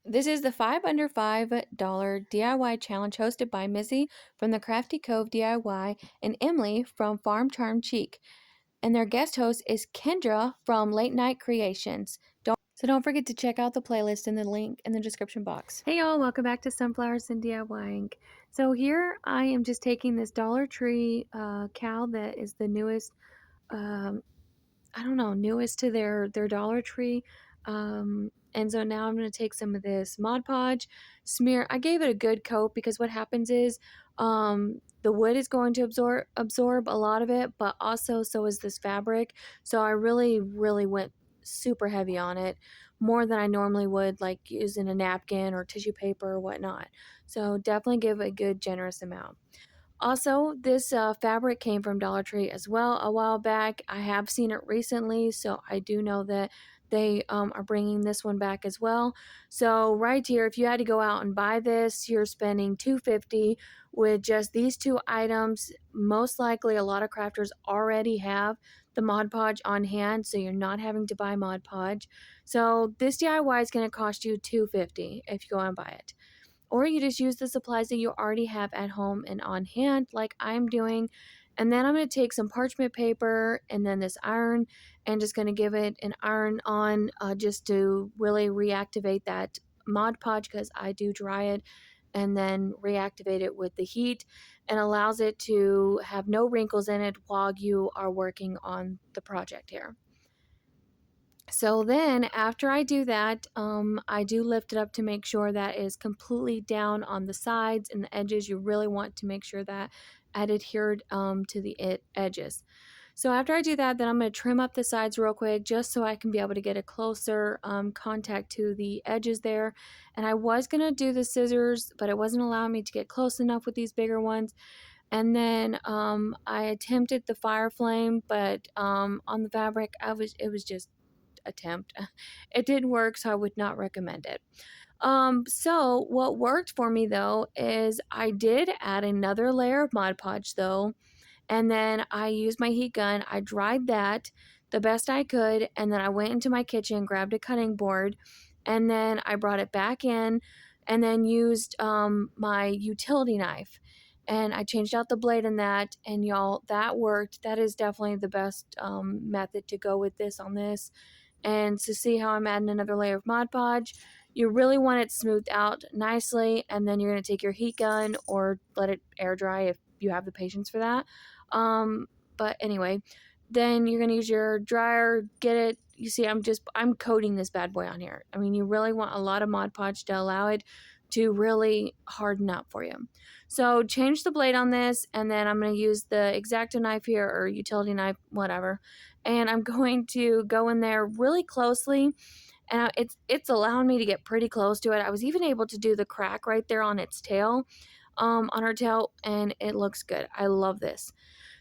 This is the 5 under $5 DIY challenge hosted by Missi from the Crafty Cove DIY and Emily from Farm Charm Cheek. And their guest host is Kendra from Late Night Creations. Don't forget to check out the playlist in the link in the description box. Hey y'all, welcome back to Sunflowers and DIYing. So here I am just taking this Dollar Tree cow that is the newest um, I don't know, newest to their Dollar Tree. And so now I'm going to take some of this Mod Podge, smear. I gave it a good coat because what happens is the wood is going to absorb a lot of it, but also so is this fabric. So I really went super heavy on it, more than I normally would, like using a napkin or tissue paper or whatnot. So definitely give a good generous amount. Also, this fabric came from Dollar Tree as well a while back. I have seen it recently, so I do know that they are bringing this one back as well. So right here, if you had to go out and buy this, you're spending $2.50 with just these two items. Most likely, a lot of crafters already have the Mod Podge on hand, so you're not having to buy Mod Podge. So this DIY is going to cost you $2.50 if you go and buy it, or you just use the supplies that you already have at home and on hand like I'm doing. And then I'm going to take some parchment paper and then this iron and just going to give it an iron on just to really reactivate that Mod Podge, because I do dry it and then reactivate it with the heat, and allows it to have no wrinkles in it while you are working on the project here. So then after I do that, I do lift it up to make sure that it is completely down on the sides and the edges. You really want to make sure that it adhered to the edges. So after I do that, then I'm going to trim up the sides real quick just so I can be able to get a closer contact to the edges there. And I was going to do the scissors, but it wasn't allowing me to get close enough with these bigger ones. And then I attempted the fire flame, but on the fabric, it was just attempt. It didn't work, so I would not recommend it. So what worked for me though is I did add another layer of Mod Podge though, and then I used my heat gun. I dried that the best I could, and then I went into my kitchen, grabbed a cutting board, and then I brought it back in, and then used my utility knife. And I changed out the blade in that, and y'all, that worked. That is definitely the best method to go with this on this. And to see how I'm adding another layer of Mod Podge, you really want it smoothed out nicely, and then you're going to take your heat gun or let it air dry if you have the patience for that. But anyway, then you're going to use your dryer, get it. You see, I'm coating this bad boy on here. I mean, you really want a lot of Mod Podge to allow it to really harden up for you. So change the blade on this, and then I'm going to use the X-Acto knife here, or utility knife, whatever, and I'm going to go in there really closely, and it's allowing me to get pretty close to it. I was even able to do the crack right there on its tail, on her tail, and it looks good. I love this.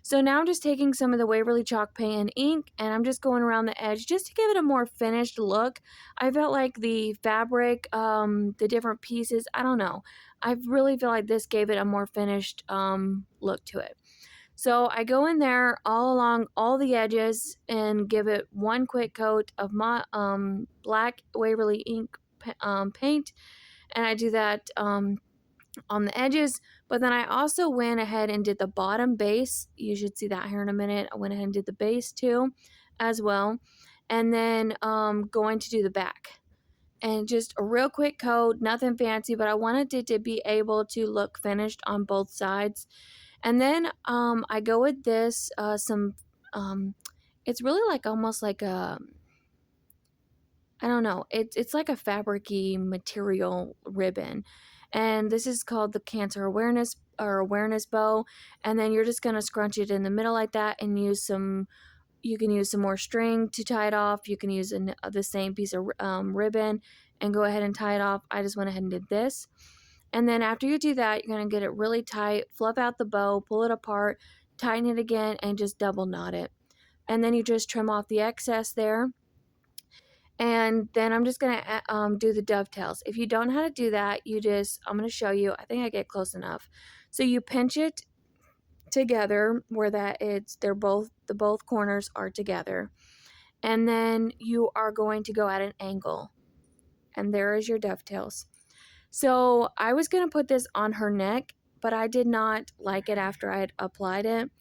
So now I'm just taking some of the Waverly chalk paint and ink, and I'm just going around the edge just to give it a more finished look. I felt like the fabric, the different pieces, I don't know, I really feel like this gave it a more finished look to it. So I go in there all along all the edges and give it one quick coat of my black Waverly ink paint, and I do that on the edges. But then I also went ahead and did the bottom base. You should see that here in a minute. I went ahead and did the base too as well, and then going to do the back. And just a real quick coat, nothing fancy, but I wanted it to be able to look finished on both sides. And then I go with this, it's really like almost like a, I don't know, it's like a fabric-y material ribbon. And this is called the Cancer Awareness or Awareness Bow. And then you're just going to scrunch it in the middle like that and use some, you can use some more string to tie it off. You can use the same piece of ribbon and go ahead and tie it off. I just went ahead and did this. And then after you do that, you're going to get it really tight, fluff out the bow, pull it apart, tighten it again, and just double knot it. And then you just trim off the excess there. And then I'm just going to do the dovetails. If you don't know how to do that, I'm going to show you. I think I get close enough. So you pinch it together where the both corners are together. And then you are going to go at an angle and there is your dovetails. So I was going to put this on her neck, but I did not like it after I had applied it.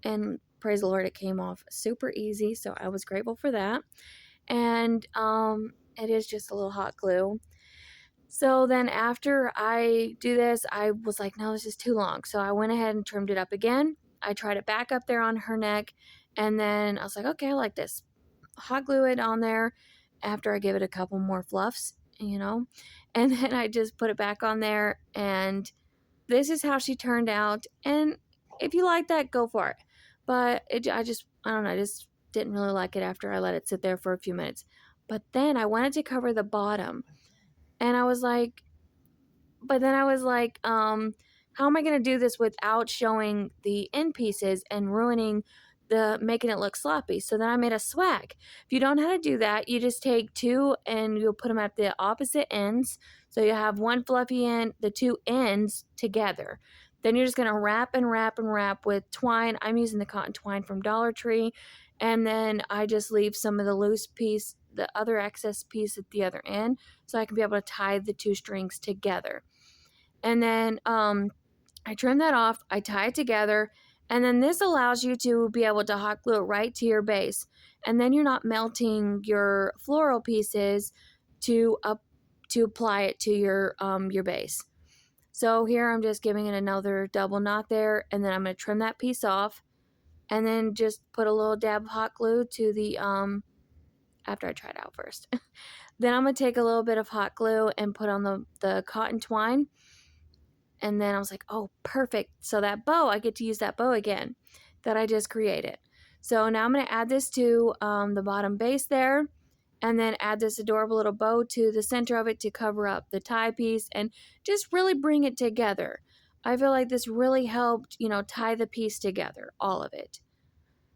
And praise the Lord, it came off super easy. So I was grateful for that. And it is just a little hot glue. So then after I do this, I was like, no, this is too long. So I went ahead and trimmed it up again. I tried it back up there on her neck. And then I was like, okay, I like this. Hot glue it on there after I give it a couple more fluffs, you know. And then I just put it back on there, and this is how she turned out. And if you like that, go for it. But I don't know, I just didn't really like it after I let it sit there for a few minutes. But then I wanted to cover the bottom, and I was like, how am I going to do this without showing the end pieces and making it look sloppy? So then I made a swag. If you don't know how to do that, you just take two and you'll put them at the opposite ends. So you have one fluffy end, the two ends together. Then you're just going to wrap and wrap and wrap with twine. I'm using the cotton twine from Dollar Tree. And then I just leave some of the loose piece, the other excess piece at the other end, so I can be able to tie the two strings together. And then I trim that off, I tie it together, and then this allows you to be able to hot glue it right to your base. And then you're not melting your floral pieces to apply it to your base. So here I'm just giving it another double knot there, and then I'm going to trim that piece off, and then just put a little dab of hot glue to the after I try it out first. Then I'm going to take a little bit of hot glue and put on the cotton twine. And then I was like, oh, perfect. So that bow, I get to use that bow again that I just created. So now I'm going to add this to the bottom base there, and then add this adorable little bow to the center of it to cover up the tie piece and just really bring it together. I feel like this really helped, tie the piece together, all of it.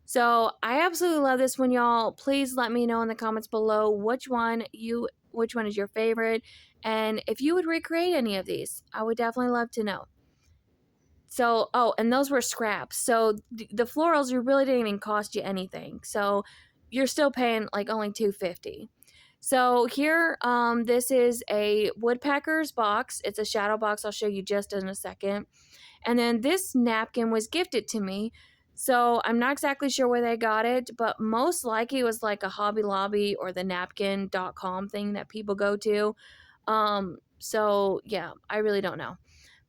So I absolutely love this one, y'all. Please let me know in the comments below which one is your favorite, and if you would recreate any of these. I would definitely love to know. So, and those were scraps. So the florals really didn't even cost you anything. So you're still paying like only $2.50. So here, this is a woodpecker's box. It's a shadow box. I'll show you just in a second. And then this napkin was gifted to me. So I'm not exactly sure where they got it, but most likely it was like a Hobby Lobby or the napkin.com thing that people go to. So yeah, I really don't know.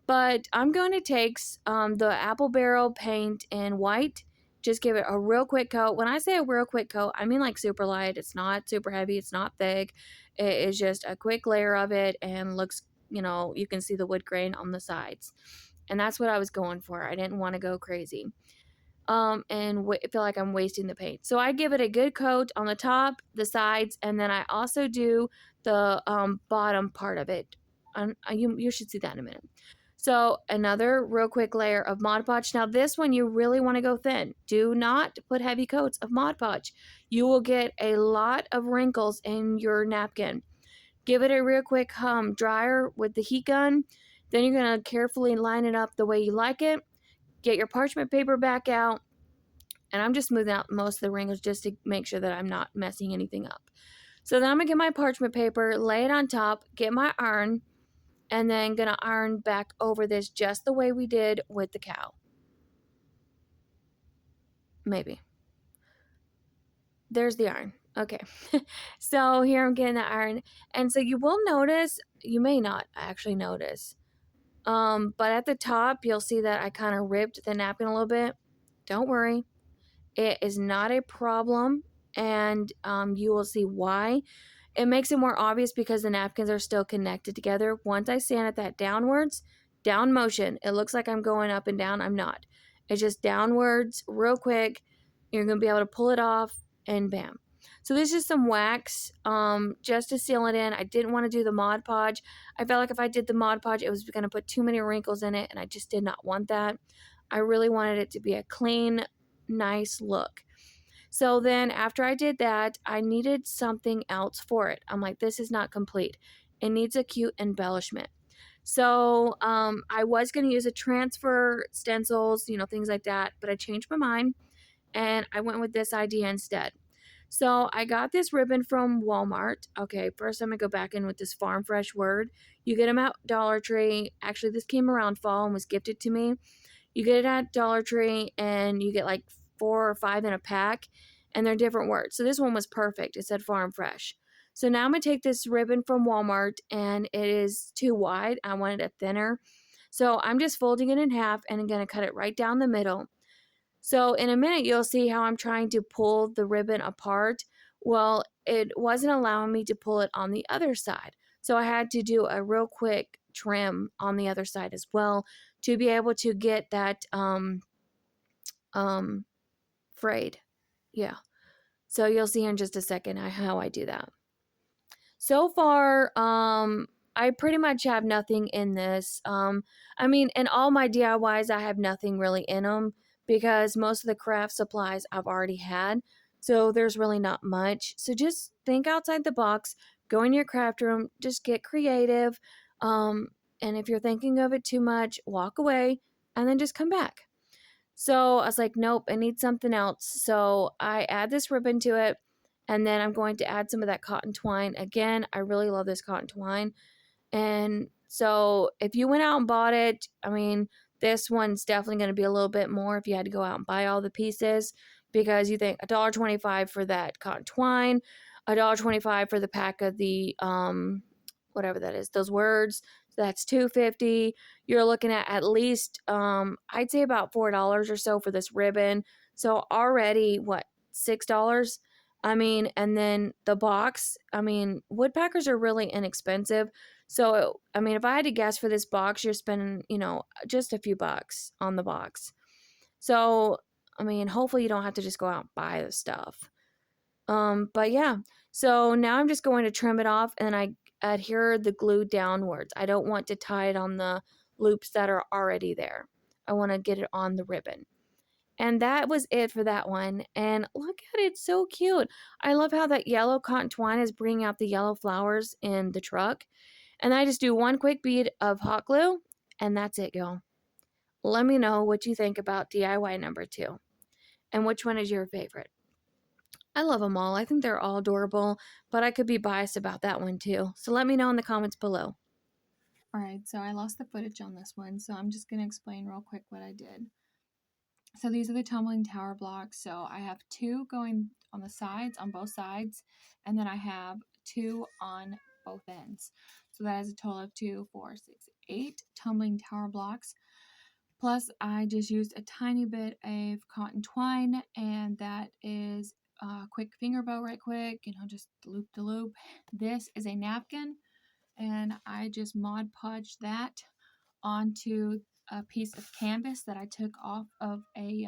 But I'm going to take the apple barrel paint in white. Just give it a real quick coat. When I say a real quick coat, I mean like super light. It's not super heavy. It's not thick. It is just a quick layer of it, and looks, you can see the wood grain on the sides. And that's what I was going for. I didn't want to go crazy and feel like I'm wasting the paint. So I give it a good coat on the top, the sides, and then I also do the bottom part of it. You should see that in a minute. So another real quick layer of Mod Podge. Now this one you really want to go thin. Do not put heavy coats of Mod Podge. You will get a lot of wrinkles in your napkin. Give it a real quick dryer with the heat gun. Then you're going to carefully line it up the way you like it. Get your parchment paper back out. And I'm just smoothing out most of the wrinkles just to make sure that I'm not messing anything up. So then I'm going to get my parchment paper, lay it on top, get my iron, and then going to iron back over this just the way we did with the cow. Maybe. There's the iron. Okay. So here I'm getting the iron. And so you will notice, you may not actually notice, but at the top, you'll see that I kind of ripped the napkin a little bit. Don't worry. It is not a problem, and you will see why. It makes it more obvious because the napkins are still connected together. Once I sand it that downwards, down motion, it looks like I'm going up and down. I'm not. It's just downwards, real quick. You're going to be able to pull it off, and bam. So this is some wax just to seal it in. I didn't want to do the Mod Podge. I felt like if I did the Mod Podge, it was going to put too many wrinkles in it, and I just did not want that. I really wanted it to be a clean, nice look. So then after I did that, I needed something else for it. I'm like, this is not complete. It needs a cute embellishment. So I was going to use a transfer stencils, things like that, but I changed my mind and I went with this idea instead. So I got this ribbon from Walmart. Okay, first I'm gonna go back in with this Farm Fresh word. You get them at Dollar Tree. Actually, this came around fall and was gifted to me. You get it at Dollar Tree and you get like 4 or 5 in a pack, and they're different words. So this one was perfect. It said Farm Fresh. So now I'm gonna take this ribbon from Walmart, and it is too wide. I wanted it thinner. So I'm just folding it in half and I'm gonna cut it right down the middle. So in a minute, you'll see how I'm trying to pull the ribbon apart. Well, it wasn't allowing me to pull it on the other side. So I had to do a real quick trim on the other side as well to be able to get that um, frayed. Yeah. So you'll see in just a second how I do that. So far, I pretty much have nothing in this. I mean, in all my DIYs, I have nothing really in them because most of the craft supplies I've already had. So there's really not much. So just think outside the box, go in your craft room, just get creative. Um, and if you're thinking of it too much, walk away and then just come back. So I was like, nope, I need something else. So I add this ribbon to it, and then I'm going to add some of that cotton twine. Again, I really love this cotton twine. And so if you went out and bought it, I mean, this one's definitely going to be a little bit more if you had to go out and buy all the pieces, because you think $1.25 for that cotton twine, $1.25 for the pack of the whatever that is, those words. So that's $2.50. You're looking at least I'd say about $4 or so for this ribbon. So already what, $6? I mean, and then the box, I mean, woodpeckers are really inexpensive. So, I mean, if I had to guess for this box, you're spending, just a few bucks on the box. So, I mean, hopefully you don't have to just go out and buy the stuff. But yeah, so now I'm just going to trim it off and I adhere the glue downwards. I don't want to tie it on the loops that are already there. I want to get it on the ribbon. And that was it for that one. And look at it, it's so cute. I love how that yellow cotton twine is bringing out the yellow flowers in the truck. And I just do one quick bead of hot glue, and that's it, y'all. Let me know what you think about DIY number 2, and which one is your favorite. I love them all. I think they're all adorable, but I could be biased about that one too. So let me know in the comments below. Alright, so I lost the footage on this one, so I'm just going to explain real quick what I did. So these are the tumbling tower blocks. So I have 2 going on the sides, on both sides, and then I have 2 on both ends. So that is a total of 2, 4, 6, 8 tumbling tower blocks. Plus, I just used a tiny bit of cotton twine, and that is a quick finger bow right quick, just loop to loop. This is a napkin, and I just Mod Podge that onto a piece of canvas that I took off of a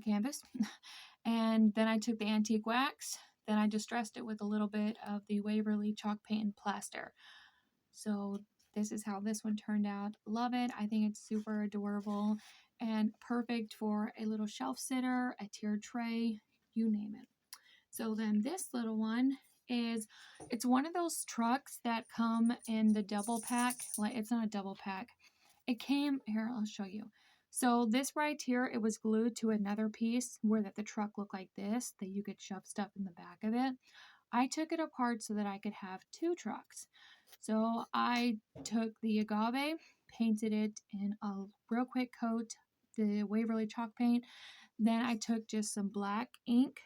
canvas. And then I took the antique wax, then I distressed it with a little bit of the Waverly chalk paint and plaster. So this is how this one turned out. Love it. I think it's super adorable and perfect for a little shelf sitter, a tiered tray, you name it. So then this little one it's one of those trucks that come in the double pack. Like, it's not a double pack. It came here, I'll show you. So this right here, it was glued to another piece where the truck looked like this, that you could shove stuff in the back of it. I took it apart so that I could have 2 trucks. So I took the agave, painted it in a real quick coat, the Waverly chalk paint. Then I took just some black ink,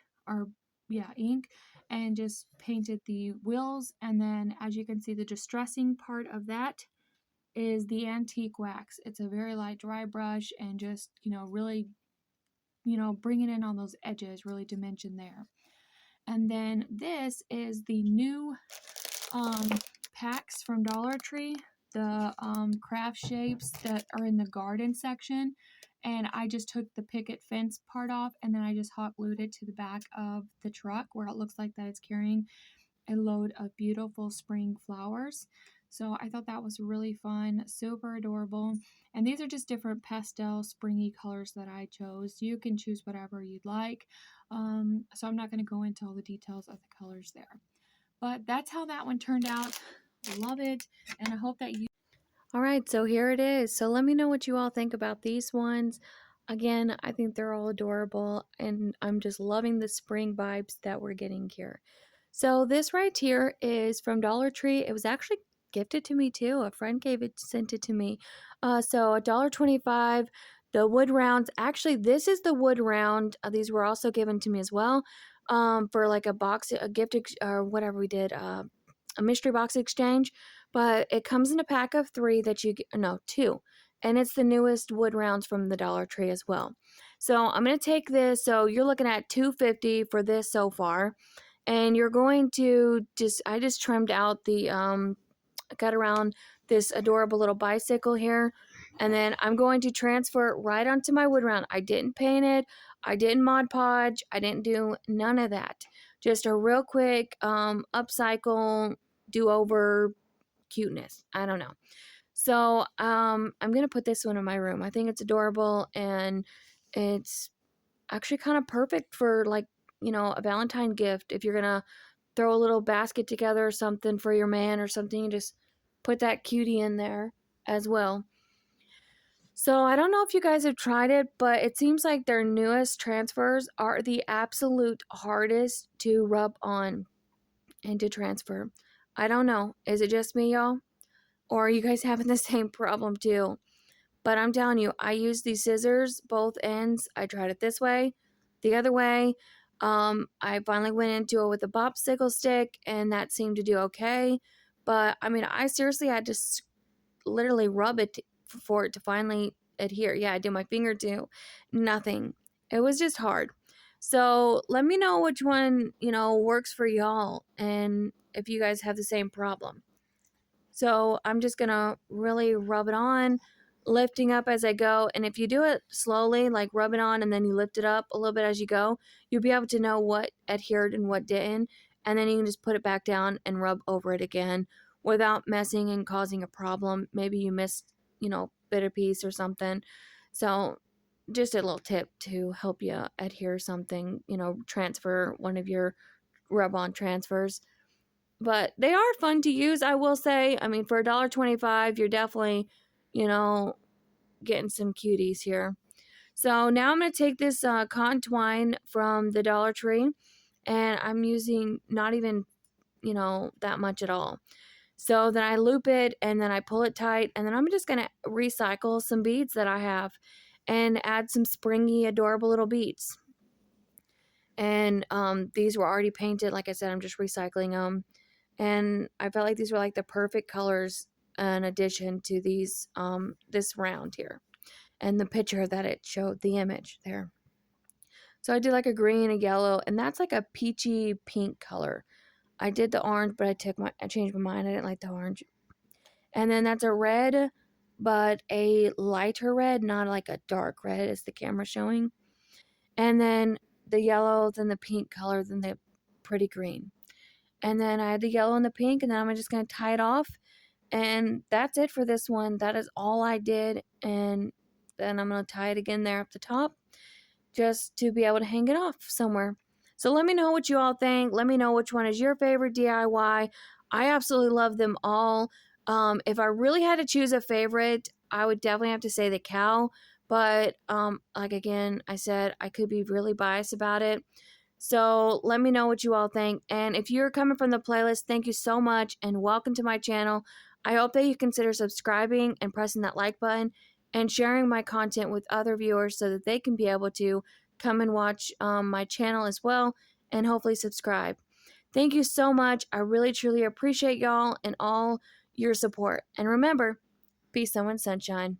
ink, and just painted the wheels. And then, as you can see, the distressing part of that is the antique wax. It's a very light dry brush, and just, really, bringing in on those edges, really dimension there. And then this is the new packs from Dollar Tree, the craft shapes that are in the garden section. And I just took the picket fence part off, and then I just hot glued it to the back of the truck where it looks like that it's carrying a load of beautiful spring flowers. So I thought that was really fun, super adorable. And these are just different pastel springy colors that I chose. You can choose whatever you'd like. So I'm not going to go into all the details of the colors there. But that's how that one turned out. Love it. And I hope that you... All right, so here it is. So let me know what you all think about these ones. Again, I think they're all adorable, and I'm just loving the spring vibes that we're getting here. So this right here is from Dollar Tree. It was actually gifted to me too. A friend sent it to me. So $1.25. The wood rounds. Actually, this is the wood round. These were also given to me as well. For like a box, a gift, or whatever we did. A mystery box exchange, but it comes in a pack of 3 that you get, no, 2, and it's the newest wood rounds from the Dollar Tree as well. So I'm going to take this. So you're looking at $2.50 for this so far, and you're going to I just trimmed out the cut around this adorable little bicycle here, and then I'm going to transfer it right onto my wood round. I didn't paint it, I didn't Mod Podge, I didn't do none of that. Just a real quick upcycle, do over cuteness. I don't know. So I'm gonna put this one in my room. I think it's adorable, and it's actually kind of perfect for, like, a Valentine gift. If you're gonna throw a little basket together or something for your man or something, you just put that cutie in there as well. So I don't know if you guys have tried it, but it seems like their newest transfers are the absolute hardest to rub on and to transfer. I don't know. Is it just me, y'all? Or are you guys having the same problem too? But I'm telling you, I use these scissors, both ends. I tried it this way, the other way. I finally went into it with a popsicle stick, and that seemed to do okay. But I mean, I seriously had to literally rub it for it to finally adhere. Yeah, I did my finger too. Nothing. It was just hard. So let me know which one, works for y'all, and if you guys have the same problem. So I'm just going to really rub it on, lifting up as I go. And if you do it slowly, like rub it on and then you lift it up a little bit as you go, you'll be able to know what adhered and what didn't. And then you can just put it back down and rub over it again without messing and causing a problem. Maybe you missed, bit of piece or something. So just a little tip to help you adhere something, transfer one of your rub-on transfers. But they are fun to use, I will say. I mean, for $1.25, you're definitely, getting some cuties here. So now I'm going to take this cotton twine from the Dollar Tree, and I'm using not even, that much at all. So then I loop it, and then I pull it tight, and then I'm just going to recycle some beads that I have and add some springy, adorable little beads. And these were already painted. Like I said, I'm just recycling them. And I felt like these were like the perfect colors in addition to these this round here and the picture that it showed, the image there. So I did like a green, a yellow, and that's like a peachy pink color. I did the orange, but I changed my mind. I didn't like the orange. And then that's a red, but a lighter red, not like a dark red as the camera showing. And then the yellow, then the pink color, then the pretty green. And then I had the yellow and the pink, and then I'm just going to tie it off. And that's it for this one. That is all I did. And then I'm going to tie it again there up the top just to be able to hang it off somewhere. So let me know what you all think. Let me know which one is your favorite DIY. I absolutely love them all. If I really had to choose a favorite, I would definitely have to say the cow. But like again, I said, I could be really biased about it. So let me know what you all think. And if you're coming from the playlist, thank you so much and welcome to my channel. I hope that you consider subscribing and pressing that like button and sharing my content with other viewers so that they can be able to come and watch my channel as well and hopefully subscribe. Thank you so much. I really truly appreciate y'all and all your support. And remember, be someone's sunshine.